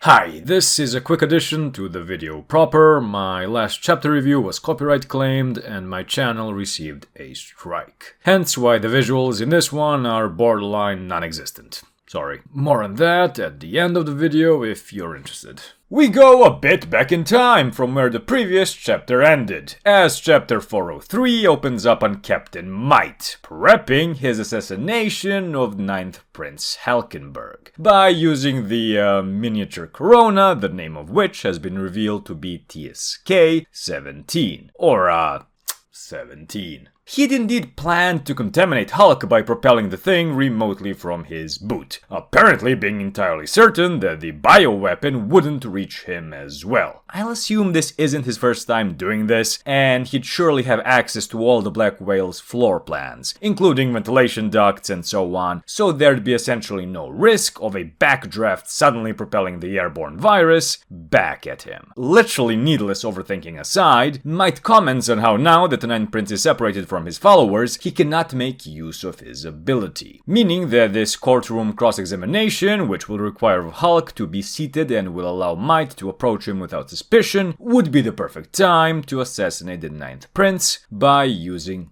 Hi, this is a quick addition to the video proper. My last chapter review was copyright claimed and my channel received a strike. Hence why the visuals in this one are borderline non-existent. Sorry. More on that at the end of the video if you're interested. We go a bit back in time from where the previous chapter ended, as chapter 403 opens up on Captain Might, prepping his assassination of 9th Prince Halkenburg, by using the miniature corona, the name of which has been revealed to be TSK-17, or 17. He'd indeed planned to contaminate Hulk by propelling the thing remotely from his boot, apparently being entirely certain that the bioweapon wouldn't reach him as well. I'll assume this isn't his first time doing this, and he'd surely have access to all the Black Whale's floor plans, including ventilation ducts and so on, so there'd be essentially no risk of a backdraft suddenly propelling the airborne virus back at him. Literally needless overthinking aside, Might comments on how now that the Ninth Prince is separated from his followers, he cannot make use of his ability. Meaning that this courtroom cross-examination, which will require Hulk to be seated and will allow Might to approach him without suspicion, would be the perfect time to assassinate the Ninth Prince by using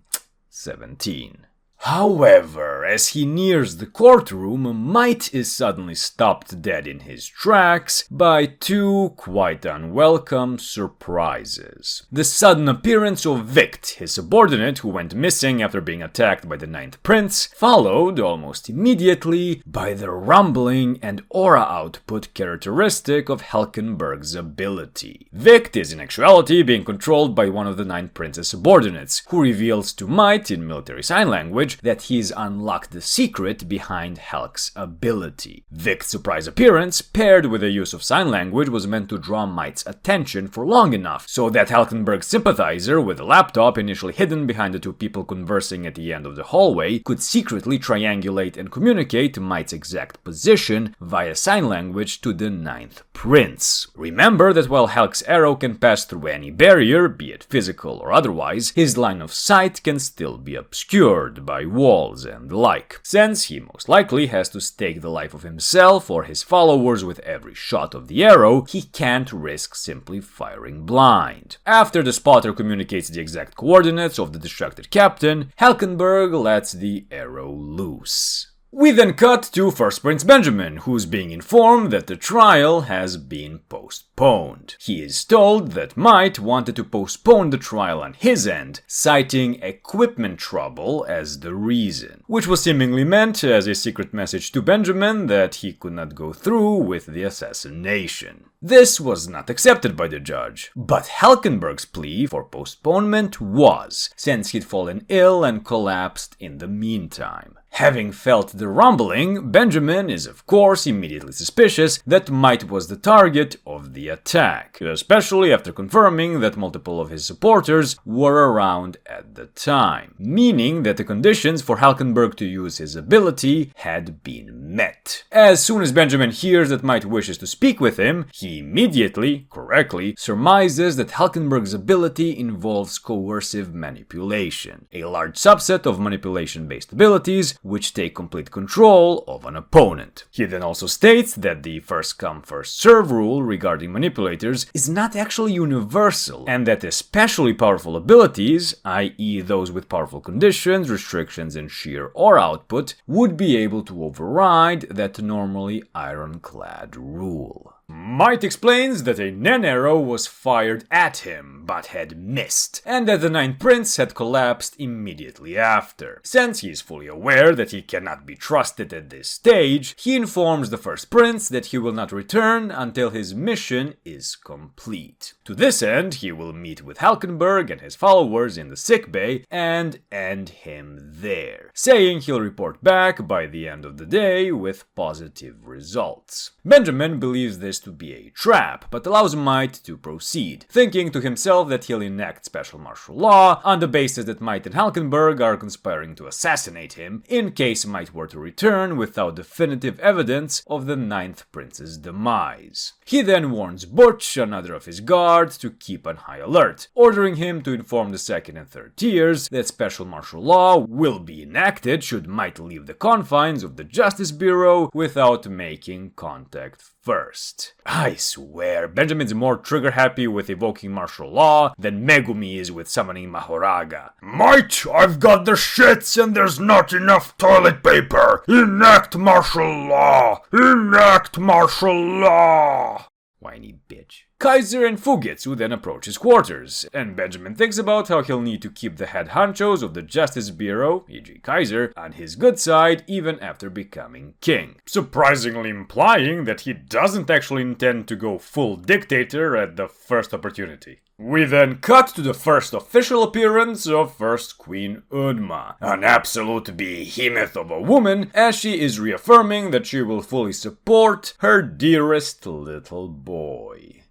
17. However, as he nears the courtroom, Might is suddenly stopped dead in his tracks by two quite unwelcome surprises. The sudden appearance of Vict, his subordinate who went missing after being attacked by the Ninth Prince, followed almost immediately by the rumbling and aura output characteristic of Halkenburg's ability. Vict is in actuality being controlled by one of the Ninth Prince's subordinates, who reveals to Might in military sign language that he's unlocked the secret behind Hulk's ability. Vic's surprise appearance, paired with the use of sign language, was meant to draw Might's attention for long enough, so that Halkenburg's sympathizer, with a laptop initially hidden behind the two people conversing at the end of the hallway, could secretly triangulate and communicate Might's exact position via sign language to the Ninth Prince. Remember that while Hulk's arrow can pass through any barrier, be it physical or otherwise, his line of sight can still be obscured by walls and the like, since he most likely has to stake the life of himself or his followers with every shot of the arrow. He can't risk simply firing blind. After the spotter communicates the exact coordinates of the distracted captain, Halkenburg lets the arrow loose. We then cut to First Prince Benjamin, who's being informed that the trial has been postponed. He is told that Might wanted to postpone the trial on his end, citing equipment trouble as the reason, which was seemingly meant as a secret message to Benjamin that he could not go through with the assassination. This was not accepted by the judge, but Halkenburg's plea for postponement was, since he'd fallen ill and collapsed in the meantime. Having felt the rumbling, Benjamin is of course immediately suspicious that Might was the target of the attack, especially after confirming that multiple of his supporters were around at the time, meaning that the conditions for Halkenburg to use his ability had been met. As soon as Benjamin hears that Might wishes to speak with him, he immediately, correctly, surmises that Halkenburg's ability involves coercive manipulation, a large subset of manipulation-based abilities which take complete control of an opponent. He then also states that the first-come, first-serve rule regarding manipulators is not actually universal, and that especially powerful abilities, i.e. those with powerful conditions, restrictions, and sheer aura output, would be able to override that normally ironclad rule. Might explains that a Nen arrow was fired at him, but had missed, and that the Ninth Prince had collapsed immediately after. Since he is fully aware that he cannot be trusted at this stage, he informs the First Prince that he will not return until his mission is complete. To this end, he will meet with Halkenburg and his followers in the sickbay and end him there, saying he'll report back by the end of the day with positive results. Benjamin believes this to be a trap, but allows Might to proceed, thinking to himself that he'll enact special martial law on the basis that Might and Halkenburg are conspiring to assassinate him, in case Might were to return without definitive evidence of the Ninth Prince's demise. He then warns Butch, another of his guards, to keep on high alert, ordering him to inform the second and third tiers that special martial law will be enacted should Might leave the confines of the Justice Bureau without making contact first. I swear, Benjamin's more trigger-happy with evoking martial law than Megumi is with summoning Mahoraga. Might, I've got the shits and there's not enough toilet paper! Enact martial law! Enact martial law! Whiny bitch. Kaiser and Fugetsu then approach his quarters, and Benjamin thinks about how he'll need to keep the head honchos of the Justice Bureau, e.g. Kaiser, on his good side even after becoming king. Surprisingly implying that he doesn't actually intend to go full dictator at the first opportunity. We then cut to the first official appearance of First Queen Unma, an absolute behemoth of a woman, as she is reaffirming that she will fully support her dearest little boy,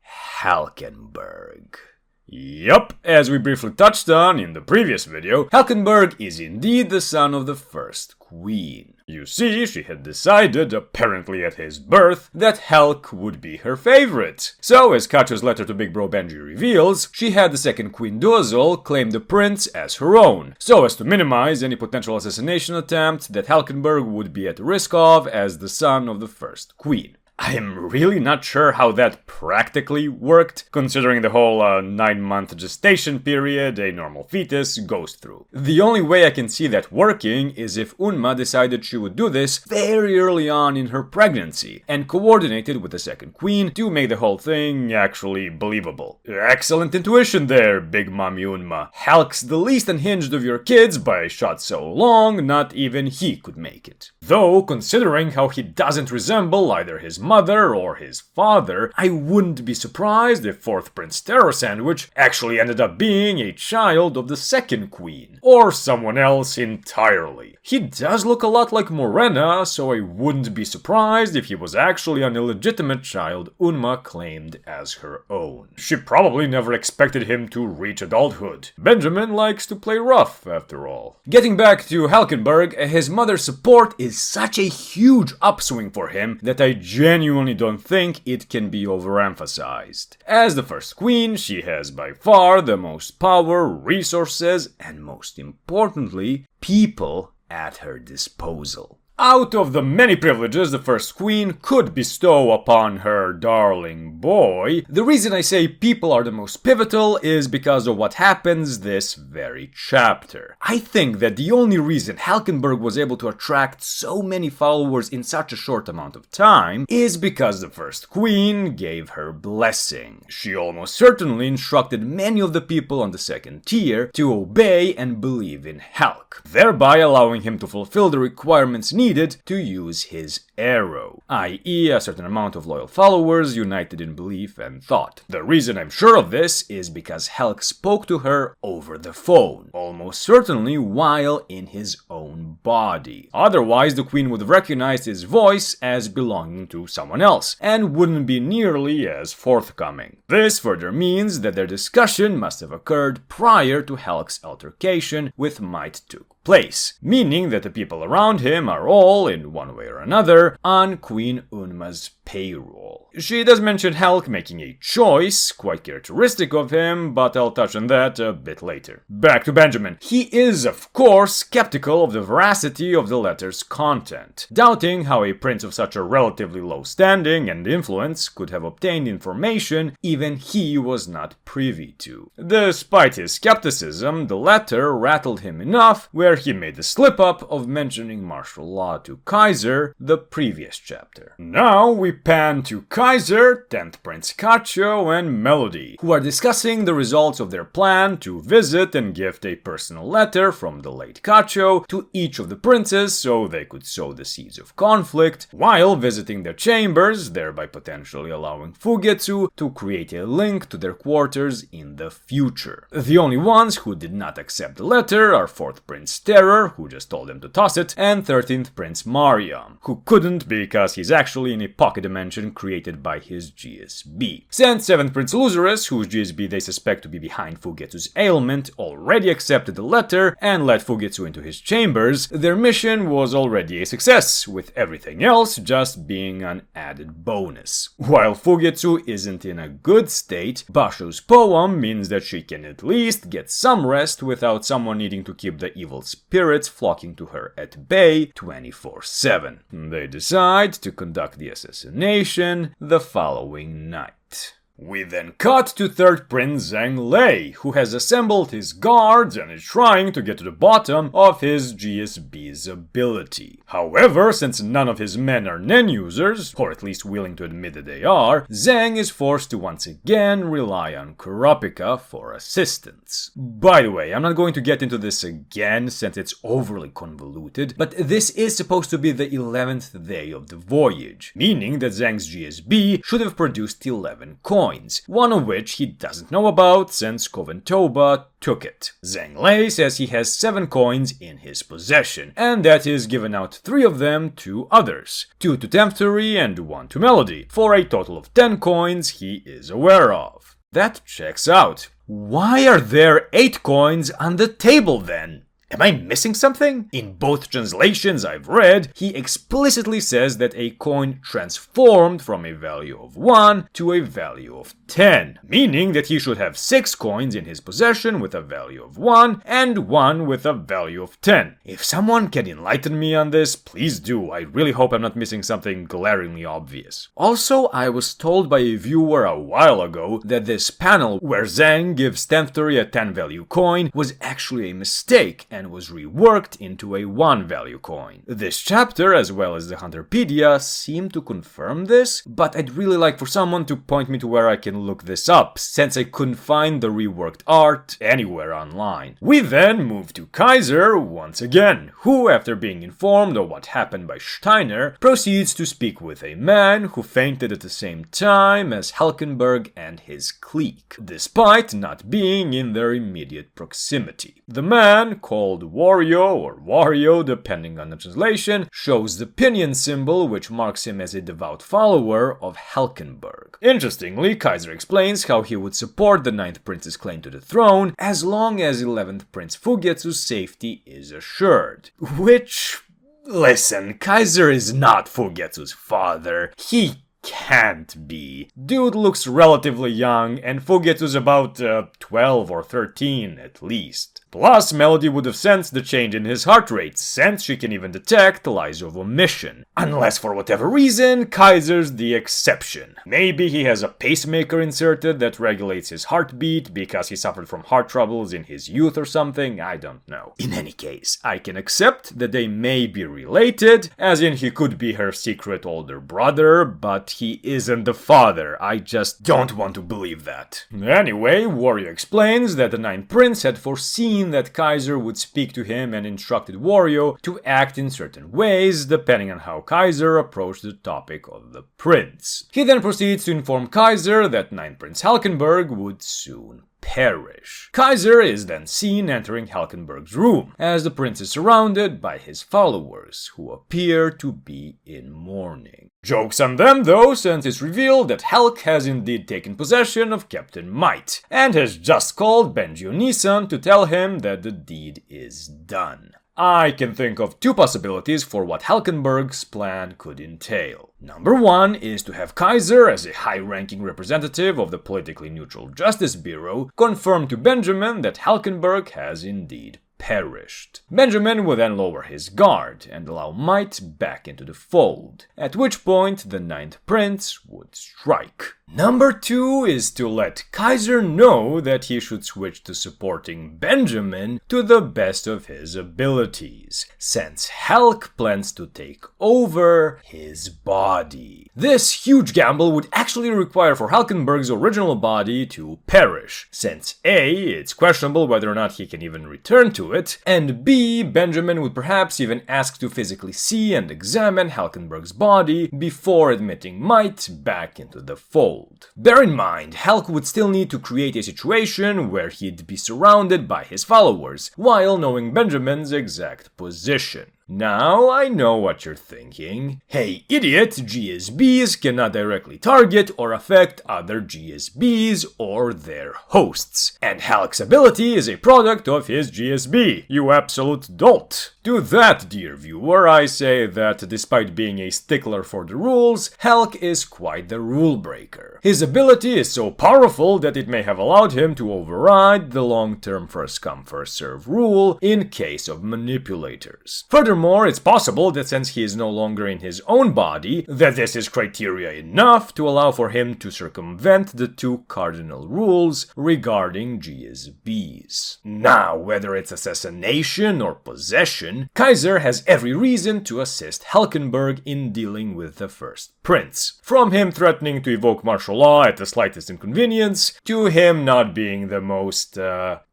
Halkenburg. Yup, as we briefly touched on in the previous video, Halkenburg is indeed the son of the first queen. You see, she had decided, apparently at his birth, that Halk would be her favorite. So, as Kacho's letter to Big Bro Benji reveals, she had the second Queen Dozol claim the prince as her own, so as to minimize any potential assassination attempt that Halkenburg would be at risk of as the son of the first queen. I am really not sure how that practically worked, considering the whole 9-month gestation period a normal fetus goes through. The only way I can see that working is if Unma decided she would do this very early on in her pregnancy, and coordinated with the second queen to make the whole thing actually believable. Excellent intuition there, Big Mommy Unma. Halk's the least unhinged of your kids by a shot so long, not even he could make it. Though, considering how he doesn't resemble either his mother or his father, I wouldn't be surprised if fourth Prince Terror Sandwich actually ended up being a child of the second queen, or someone else entirely. He does look a lot like Morena, so I wouldn't be surprised if he was actually an illegitimate child Unma claimed as her own. She probably never expected him to reach adulthood. Benjamin likes to play rough, after all. Getting back to Halkenburg, his mother's support is such a huge upswing for him that I genuinely don't think it can be overemphasized. As the first queen, she has by far the most power, resources, and most importantly, people at her disposal. Out of the many privileges the first queen could bestow upon her darling boy, the reason I say people are the most pivotal is because of what happens this very chapter. I think that the only reason Halkenburg was able to attract so many followers in such a short amount of time is because the first queen gave her blessing. She almost certainly instructed many of the people on the second tier to obey and believe in Halk, thereby allowing him to fulfill the requirements needed to use his arrow, i.e. a certain amount of loyal followers united in belief and thought. The reason I'm sure of this is because Halk spoke to her over the phone, almost certainly while in his own body. Otherwise, the queen would have recognized his voice as belonging to someone else, and wouldn't be nearly as forthcoming. This further means that their discussion must have occurred prior to Halk's altercation with Might took place, meaning that the people around him are all, in one way or another, on Queen Unma's payroll. She does mention Halk making a choice, quite characteristic of him, but I'll touch on that a bit later. Back to Benjamin. He is, of course, skeptical of the veracity of the letter's content, doubting how a prince of such a relatively low standing and influence could have obtained information even he was not privy to. Despite his skepticism, the letter rattled him enough where he made the slip-up of mentioning martial law to Kaiser the previous chapter. Now we pan to Kaiser, 10th Prince Kacho, and Melody, who are discussing the results of their plan to visit and gift a personal letter from the late Kacho to each of the princes so they could sow the seeds of conflict, while visiting their chambers, thereby potentially allowing Fugetsu to create a link to their quarters in the future. The only ones who did not accept the letter are 4th Prince Terror, who just told them to toss it, and 13th Prince Mariam, who couldn't because he's actually in a pocket dimension created by his GSB. Since 7th Prince Luzerus, whose GSB they suspect to be behind Fugetsu's ailment, already accepted the letter and let Fugetsu into his chambers, their mission was already a success, with everything else just being an added bonus. While Fugetsu isn't in a good state, Basho's poem means that she can at least get some rest without someone needing to keep the evil spirits flocking to her at bay 24/7. They decide to conduct the assassination the following night. We then cut to third Prince Zhang Lei, who has assembled his guards and is trying to get to the bottom of his GSB's ability. However, since none of his men are Nen users, or at least willing to admit that they are, Zhang is forced to once again rely on Kurapika for assistance. By the way, I'm not going to get into this again since it's overly convoluted, but this is supposed to be the 11th day of the voyage, meaning that Zhang's GSB should have produced 11 coins. One of which he doesn't know about since Koventoba took it. Zhang Lei says he has 7 coins in his possession, and that he's given out 3 of them to others, 2 to Temptory and 1 to Melody, for a total of 10 coins he is aware of. That checks out. Why are there 8 coins on the table then? Am I missing something? In both translations I've read, he explicitly says that a coin transformed from a value of 1 to a value of 10, meaning that he should have 6 coins in his possession with a value of 1 and 1 with a value of 10. If someone can enlighten me on this, please do. I really hope I'm not missing something glaringly obvious. Also, I was told by a viewer a while ago that this panel where Zhang gives Temptory a 10 value coin was actually a mistake and was reworked into a 1 value coin. This chapter, as well as the Hunterpedia, seem to confirm this, but I'd really like for someone to point me to where I can look this up, since I couldn't find the reworked art anywhere online. We then move to Kaiser once again, who, after being informed of what happened by Steiner, proceeds to speak with a man who fainted at the same time as Halkenburg and his clique, despite not being in their immediate proximity. The man, called Wario or Wario depending on the translation, shows the pinion symbol which marks him as a devout follower of Halkenburg. Interestingly, Kaiser explains how he would support the 9th Prince's claim to the throne as long as 11th Prince Fugetsu's safety is assured. Which, listen, Kaiser is not Fugetsu's father. He can't be. Dude looks relatively young, and Fugetsu's about 12 or 13 at least. Plus, Melody would have sensed the change in his heart rate, since she can even detect lies of omission. Unless, for whatever reason, Kaiser's the exception. Maybe he has a pacemaker inserted that regulates his heartbeat because he suffered from heart troubles in his youth or something, I don't know. In any case, I can accept that they may be related, as in he could be her secret older brother, but he isn't the father. I just don't want to believe that. Anyway, Wario explains that the 9th Prince had foreseen that Kaiser would speak to him and instructed Wario to act in certain ways depending on how Kaiser approached the topic of the prince. He then proceeds to inform Kaiser that 9th Prince Halkenburg would soon perish. Kaiser is then seen entering Halkenburg's room, as the prince is surrounded by his followers, who appear to be in mourning. Joke's on them though, since it's revealed that Halk has indeed taken possession of Captain Might, and has just called Benjio-Nissan to tell him that the deed is done. I can think of 2 possibilities for what Halkenburg's plan could entail. Number 1 is to have Kaiser, as a high-ranking representative of the politically neutral Justice Bureau, confirm to Benjamin that Halkenburg has indeed perished. Benjamin would then lower his guard and allow Might back into the fold, at which point the 9th Prince would strike. Number 2 is to let Kaiser know that he should switch to supporting Benjamin to the best of his abilities, since Halk plans to take over his body. This huge gamble would actually require for Halkenburg's original body to perish, since A, it's questionable whether or not he can even return to it, and B, Benjamin would perhaps even ask to physically see and examine Halkenburg's body before admitting Might back into the fold. Bear in mind, Halk would still need to create a situation where he'd be surrounded by his followers, while knowing Benjamin's exact position. Now, I know what you're thinking. Hey, idiot, GSBs cannot directly target or affect other GSBs or their hosts. And Halk's ability is a product of his GSB, you absolute dolt. To that, dear viewer, I say that despite being a stickler for the rules, Halk is quite the rule breaker. His ability is so powerful that it may have allowed him to override the long-term first-come, first-serve rule in case of manipulators. Furthermore, Furthermore, it's possible that since he is no longer in his own body, that this is criteria enough to allow for him to circumvent the two cardinal rules regarding GSBs. Now, whether it's assassination or possession, Kaiser has every reason to assist Halkenburg in dealing with the first prince. From him threatening to evoke martial law at the slightest inconvenience, to him not being the most,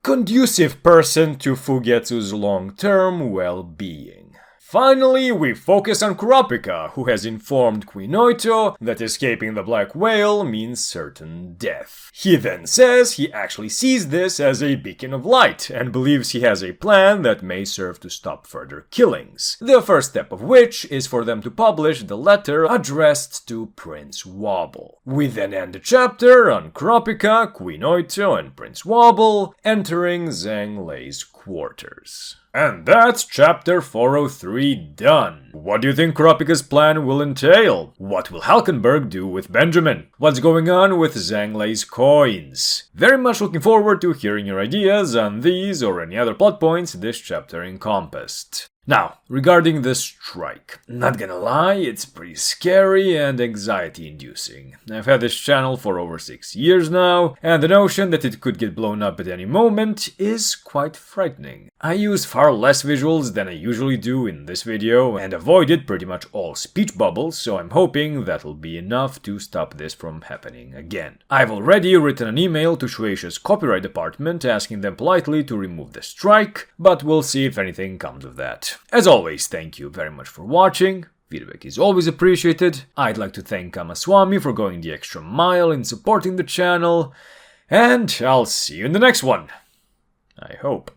conducive person to Fugetsu's long-term well-being. Finally, we focus on Kurapika, who has informed Kuinoito that escaping the Black Whale means certain death. He then says he actually sees this as a beacon of light, and believes he has a plan that may serve to stop further killings. The first step of which is for them to publish the letter addressed to Prince Wobble. We then end the chapter on Kurapika, Kuinoito, and Prince Wobble entering Zhang Lei's quarters. And that's chapter 403 done. What do you think Kurapika's plan will entail? What will Halkenburg do with Benjamin? What's going on with Zhang Lei's coins? Very much looking forward to hearing your ideas on these or any other plot points this chapter encompassed. Now, regarding the strike, not gonna lie, it's pretty scary and anxiety-inducing. I've had this channel for over 6 years now, and the notion that it could get blown up at any moment is quite frightening. I use far less visuals than I usually do in this video, and avoided pretty much all speech bubbles, so I'm hoping that'll be enough to stop this from happening again. I've already written an email to Shueisha's copyright department asking them politely to remove the strike, but we'll see if anything comes of that. As always, thank you very much for watching. Feedback is always appreciated. I'd like to thank Kamaswami for going the extra mile in supporting the channel. And I'll see you in the next one. I hope.